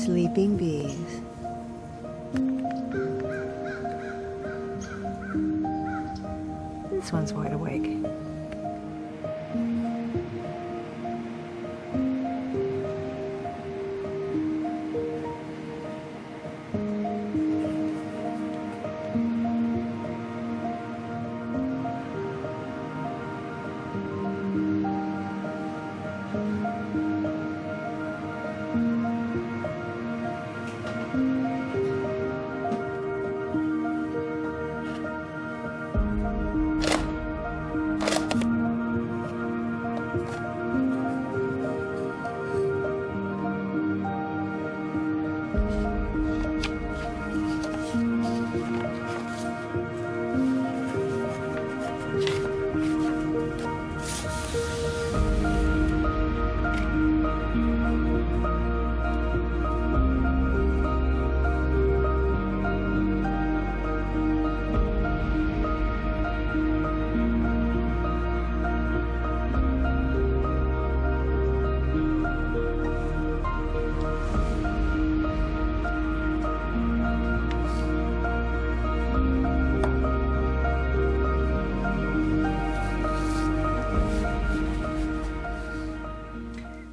Sleeping bees. This one's wide awake.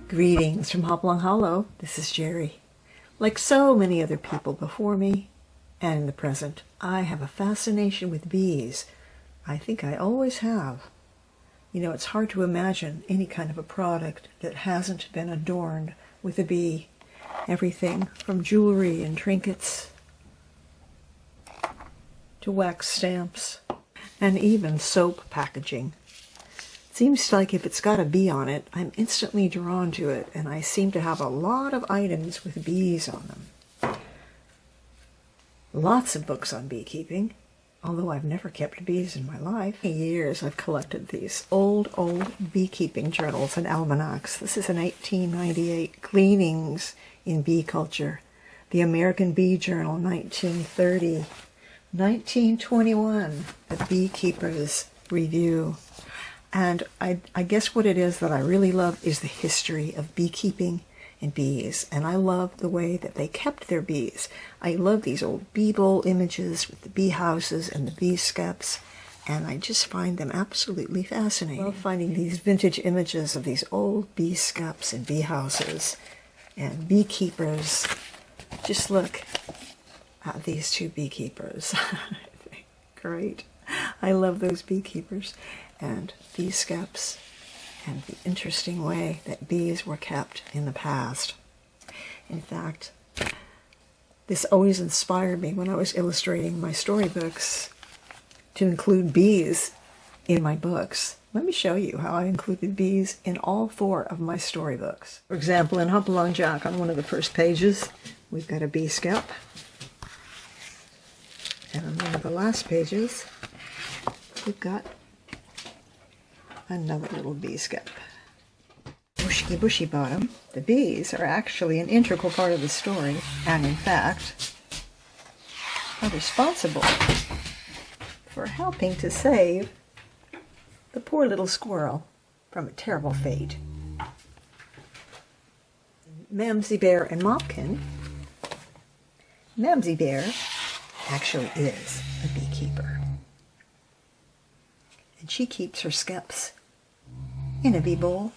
Greetings from Hopalong Hollow. This is Jerry. Like so many other people before me and in the present, I have a fascination with bees. I think I always have. You know, it's hard to imagine any kind of a product that hasn't been adorned with a bee. Everything from jewelry and trinkets to wax stamps and even soap packaging. Seems like if it's got a bee on it, I'm instantly drawn to it, and I seem to have a lot of items with bees on them. Lots of books on beekeeping, although I've never kept bees in my life. For years I've collected these old beekeeping journals and almanacs. This is an 1898 Gleanings in Bee Culture, the American Bee Journal, 1930, 1921, the Beekeeper's Review. And I guess what it is that I really love is the history of beekeeping and bees. And I love the way that they kept their bees. I love these old bee bowl images with the bee houses and the bee skeps. And I just find them absolutely fascinating. I love finding these vintage images of these old bee skeps and bee houses and beekeepers. Just look at these two beekeepers. Great. I love those beekeepers and bee skeps and the interesting way that bees were kept in the past. In fact, this always inspired me when I was illustrating my storybooks to include bees in my books. Let me show you how I included bees in all 4 of my storybooks. For example, in Hopalong Jack, on one of the first pages, we've got a bee skep. And on one of the last pages, we've got another little bee skep. Bushy Bottom. The bees are actually an integral part of the story, and in fact, are responsible for helping to save the poor little squirrel from a terrible fate. Mamsie Bear and Mopkin. Mamsie Bear actually is a beekeeper. And she keeps her skeps in a bee bowl.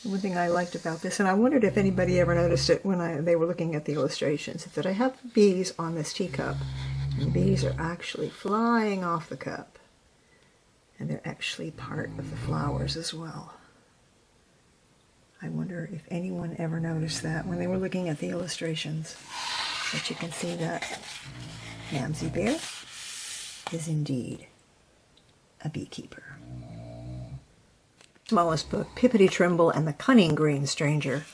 One thing I liked about this, and I wondered if anybody ever noticed it when they were looking at the illustrations, is that I have bees on this teacup, and the bees are actually flying off the cup. And they're actually part of the flowers as well. I wonder if anyone ever noticed that when they were looking at the illustrations. But you can see that Mamsie Bear is indeed a beekeeper. Smallest book, Pippity Trimble and the Cunning Green Stranger.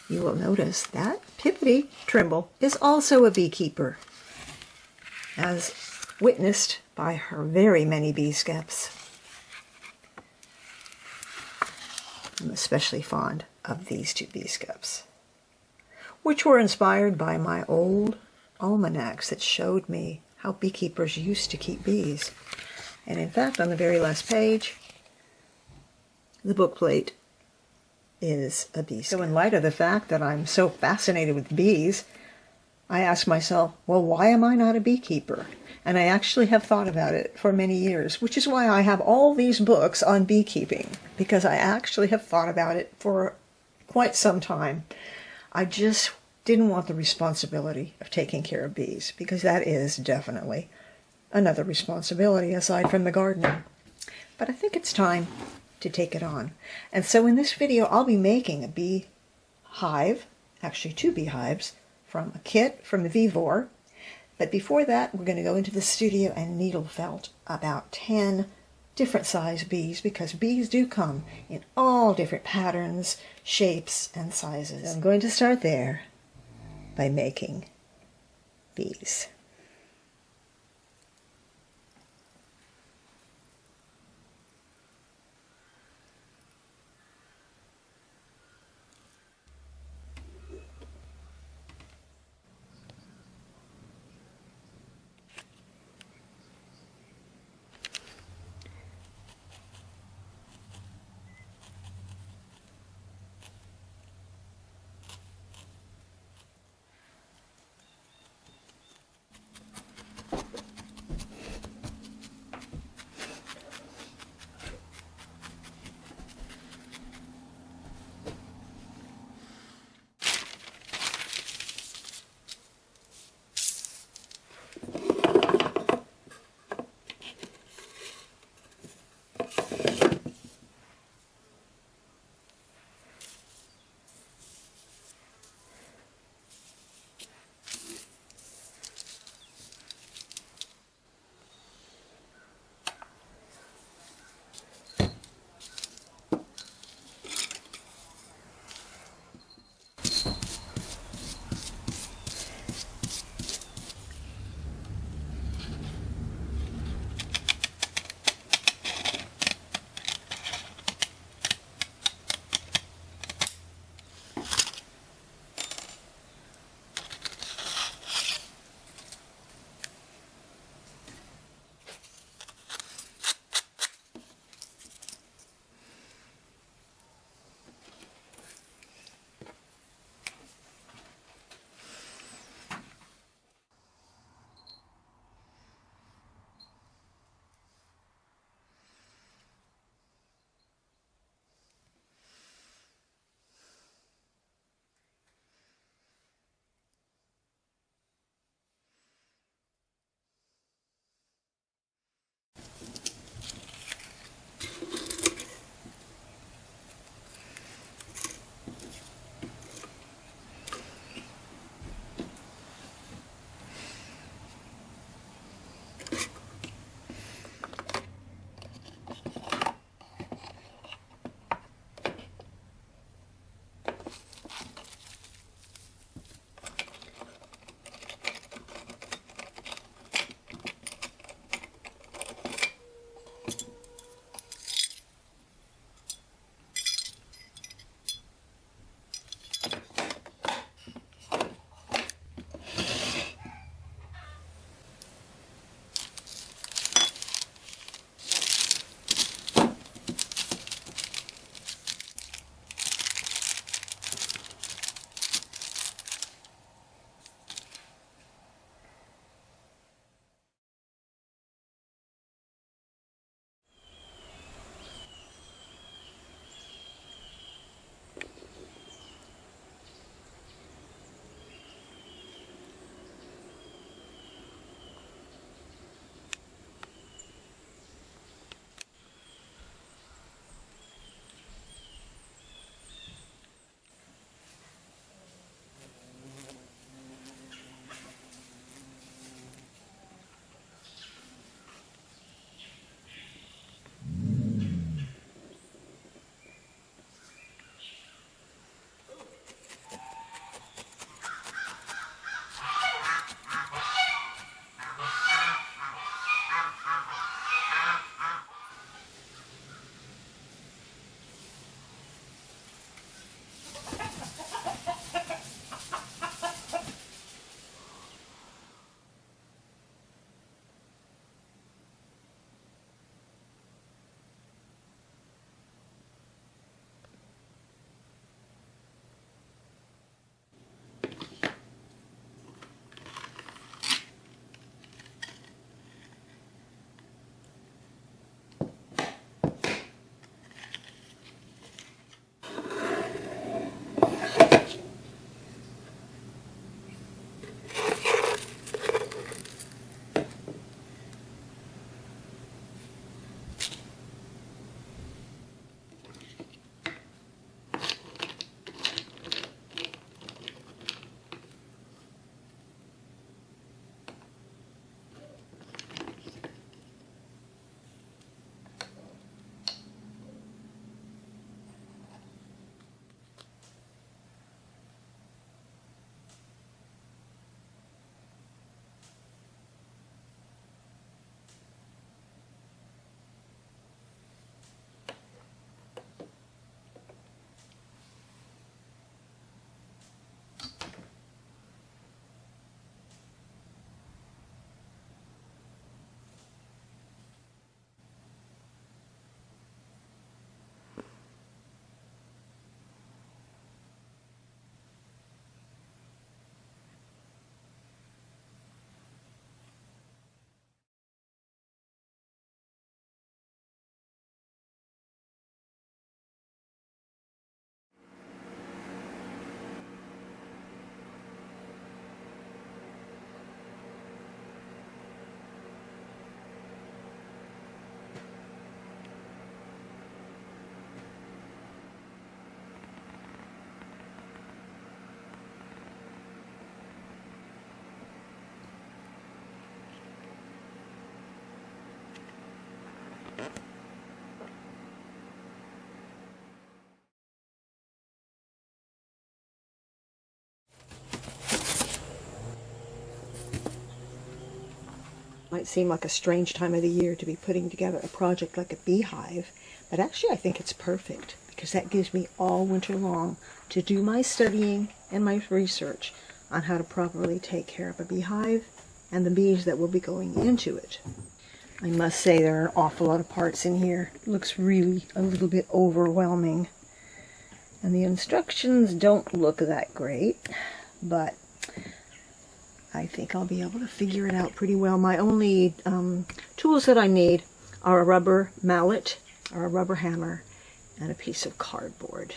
You will notice that Pippity Trimble is also a beekeeper, as witnessed by her very many bee skeps. I'm especially fond of these 2 bee skeps, which were inspired by my old almanacs that showed me how beekeepers used to keep bees. And in fact, on the very last page, the book plate is a bee scout. So in light of the fact that I'm so fascinated with bees, I ask myself, well, why am I not a beekeeper? And I actually have thought about it for many years, which is why I have all these books on beekeeping, because I actually have thought about it for quite some time. I just didn't want the responsibility of taking care of bees, because that is definitely another responsibility aside from the gardening. But I think it's time to take it on. And so in this video, I'll be making a bee hive, actually 2 beehives, from a kit from the Vevor. But before that, we're going to go into the studio and needlefelt about 10 different size bees, because bees do come in all different patterns, shapes, and sizes. I'm going to start there by making bees. might seem like a strange time of the year to be putting together a project like a beehive, but actually I think it's perfect because that gives me all winter long to do my studying and my research on how to properly take care of a beehive and the bees that will be going into it. I must say there are an awful lot of parts in here. It looks really a little bit overwhelming. And the instructions don't look that great, but I think I'll be able to figure it out pretty well. My only tools that I need are a rubber mallet, or a rubber hammer, and a piece of cardboard.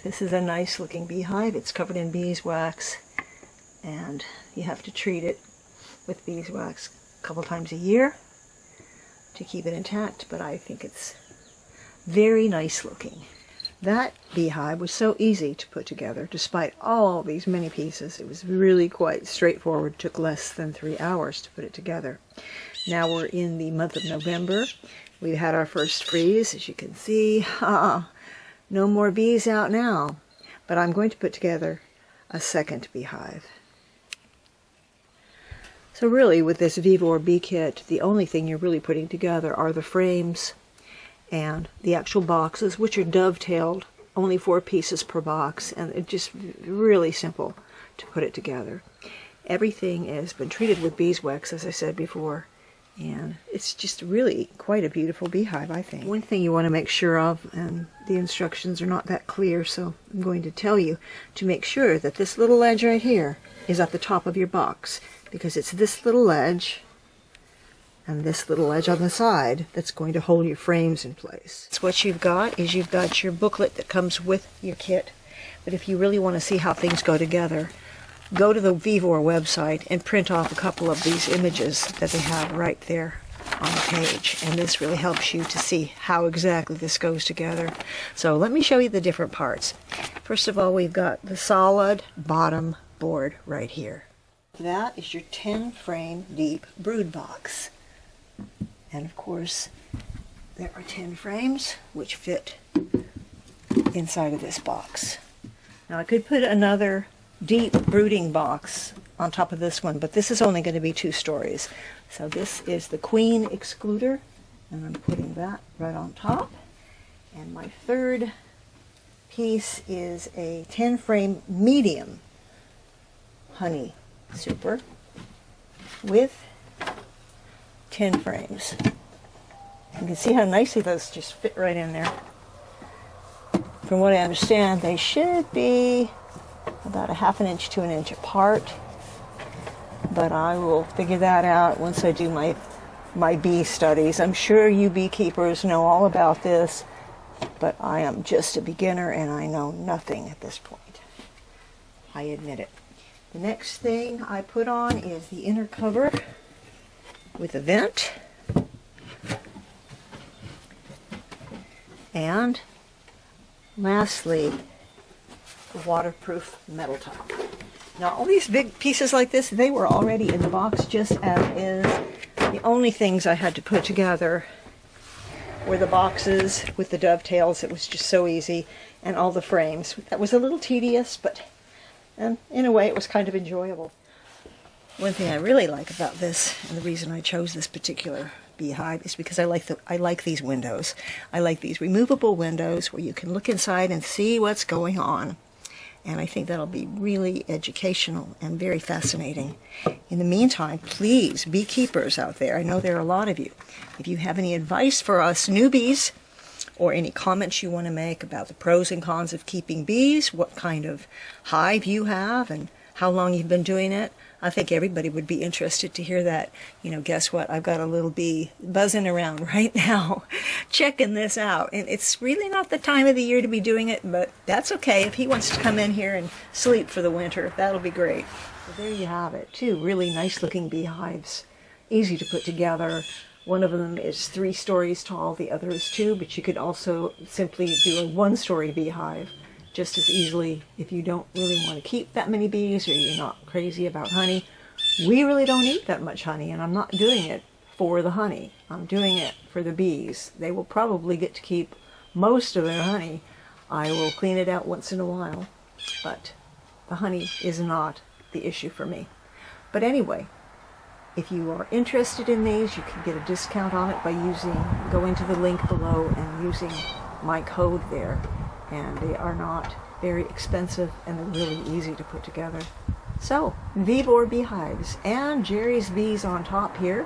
This is a nice looking beehive. It's covered in beeswax, and you have to treat it with beeswax a couple times a year to keep it intact, but I think it's very nice looking. That beehive was so easy to put together despite all these many pieces. It was really quite straightforward. It took less than 3 hours to put it together. Now we're in the month of November. We've had our first freeze, as you can see. No more bees out now, but I'm going to put together a second beehive. So really, with this Vevor bee kit, the only thing you're really putting together are the frames and the actual boxes, which are dovetailed, only 4 pieces per box, and it's just really simple to put it together. Everything has been treated with beeswax, as I said before, and it's just really quite a beautiful beehive, I think. One thing you want to make sure of, and the instructions are not that clear, so I'm going to tell you to make sure that this little ledge right here is at the top of your box, because it's this little ledge and this little ledge on the side that's going to hold your frames in place. So what you've got is you've got your booklet that comes with your kit, but if you really want to see how things go together, go to the Vevor website and print off a couple of these images that they have right there on the page, and this really helps you to see how exactly this goes together. So let me show you the different parts. First of all, we've got the solid bottom board right here. That is your 10 frame deep brood box. And of course, there are 10 frames which fit inside of this box. Now I could put another deep brooding box on top of this one, but this is only going to be 2 stories. So this is the queen excluder, and I'm putting that right on top. And my third piece is a 10 frame medium honey super with 10 frames. You can see how nicely those just fit right in there. From what I understand, they should be about a ½ inch to 1 inch apart, but I will figure that out once I do my bee studies. I'm sure you beekeepers know all about this, but I am just a beginner and I know nothing at this point. I admit it. The next thing I put on is the inner cover with a vent, and lastly, the waterproof metal top. Now all these big pieces like this, they were already in the box just as is. The only things I had to put together were the boxes with the dovetails. It was just so easy, and all the frames. That was a little tedious, but in a way it was kind of enjoyable. One thing I really like about this, and the reason I chose this particular beehive, is because I like these windows. I like these removable windows where you can look inside and see what's going on. And I think that'll be really educational and very fascinating. In the meantime, please, beekeepers out there, I know there are a lot of you, if you have any advice for us newbies, or any comments you want to make about the pros and cons of keeping bees, what kind of hive you have, and how long you've been doing it, I think everybody would be interested to hear that. You know, guess what? I've got a little bee buzzing around right now, checking this out. And it's really not the time of the year to be doing it, but that's okay. If he wants to come in here and sleep for the winter, that'll be great. So there you have it. 2 really nice looking beehives. Easy to put together. One of them is 3 stories tall, the other is 2, but you could also simply do a 1-story beehive just as easily if you don't really want to keep that many bees or you're not crazy about honey. We really don't eat that much honey, and I'm not doing it for the honey. I'm doing it for the bees. They will probably get to keep most of their honey. I will clean it out once in a while, but the honey is not the issue for me. But anyway, if you are interested in these, you can get a discount on it by going to the link below and using my code there. And they are not very expensive, and they're really easy to put together. So, Vevor beehives and Jerry's bees on top here.